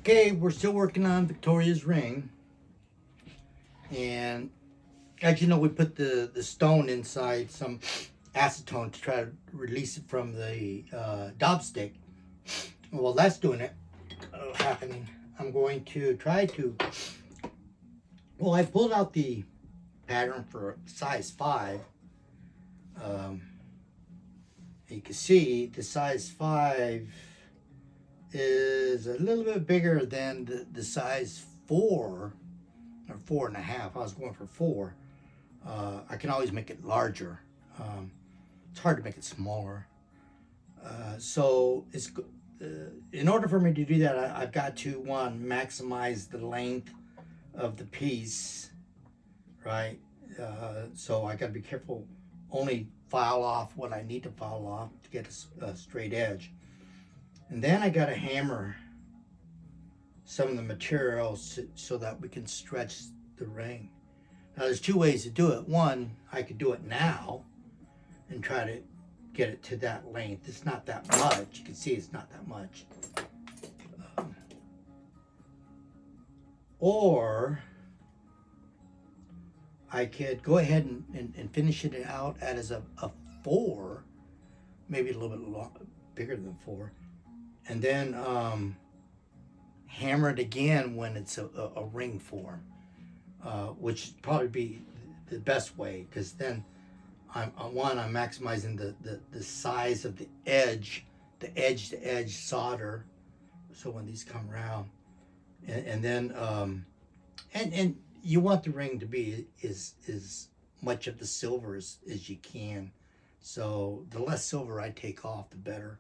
Okay, we're still working on Victoria's ring. And as you know, we put the stone inside some acetone to try to release it from the daub stick. Well, that's doing it, happening. I'm going to try to, well, I pulled out the pattern for size 5. You can see the size 5 is a little bit bigger than the size 4 or 4.5. I was going for 4. I can always make it larger. It's hard to make it smaller. So it's in order for me to do that, I've got to maximize the length of the piece, right? So I got to be careful, only file off what I need to file off to get a straight edge. And then I got to hammer some of the materials so that we can stretch the ring. Now there's 2 ways to do it. One, I could do it now and try to get it to that length. It's not that much. You can see it's not that much. Or I could go ahead and finish it out as a 4, maybe a little bit bigger than 4, and then hammer it again when it's a ring form, which would probably be the best way, because then I'm maximizing the size of the edge to edge solder, so when these come around, and then and you want the ring to be as much of the silver as you can. So the less silver I take off, the better.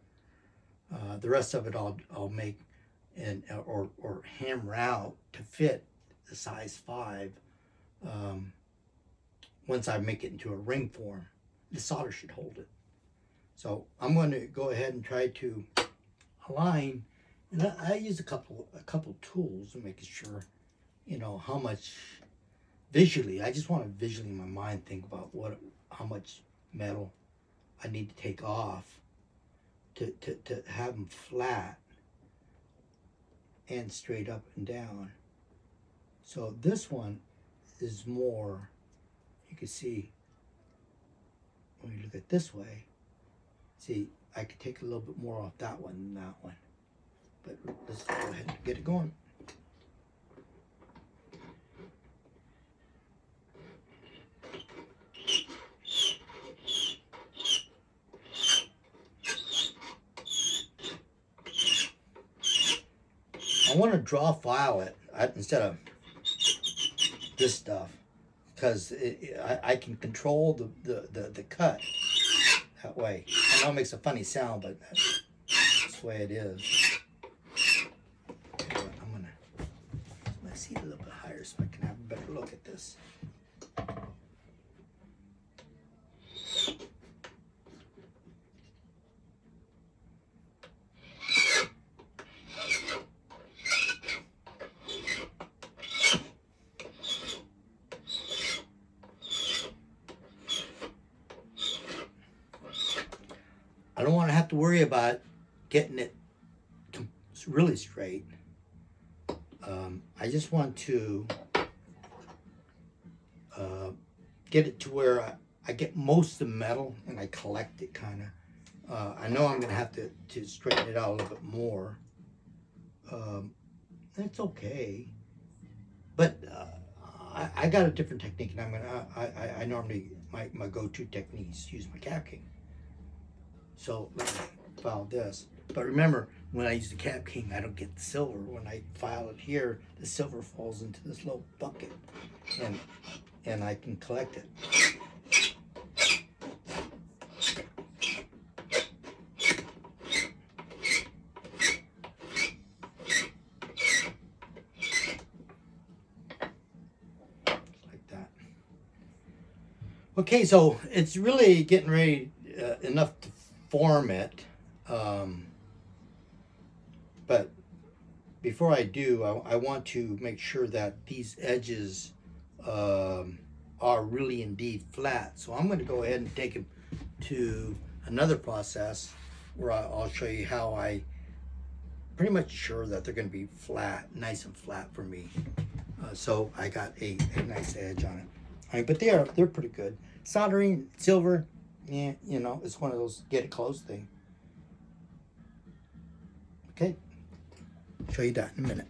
The rest of it I'll make or hammer out to fit the size 5. Once I make it into a ring form, the solder should hold it. So I'm going to go ahead and try to align, and I use a couple tools to make sure, how much visually. I just want to visually in my mind think about how much metal I need to take off to have them flat and straight up and down. So this one is more, you can see when you look at this way, see, I could take a little bit more off that one than that one. But let's go ahead and get it going. I want to draw file it instead of this stuff, because I can control the cut that way. I know it makes a funny sound, but that's the way it is. I'm gonna put my seat a little bit higher so I can have a better look at this. I don't want to have to worry about getting it really straight. I just want to get it to where I get most of the metal and I collect it kind of. I know I'm going to have to straighten it out a little bit more. That's okay. But I got a different technique, and I normally, my go-to technique is use my cap king. So let me file this. But remember, when I use the cap king, I don't get the silver. When I file it here, the silver falls into this little bucket, and I can collect it. Like that. Okay, so it's really getting ready enough to form it, but before I do, I want to make sure that these edges are really indeed flat. So I'm going to go ahead and take them to another process where I'll show you how I pretty much sure that they're going to be flat, nice and flat for me. So I got a nice edge on it. All right, but they're pretty good. Soldering silver, yeah, you know, it's one of those get it close thing. Okay, show you that in a minute.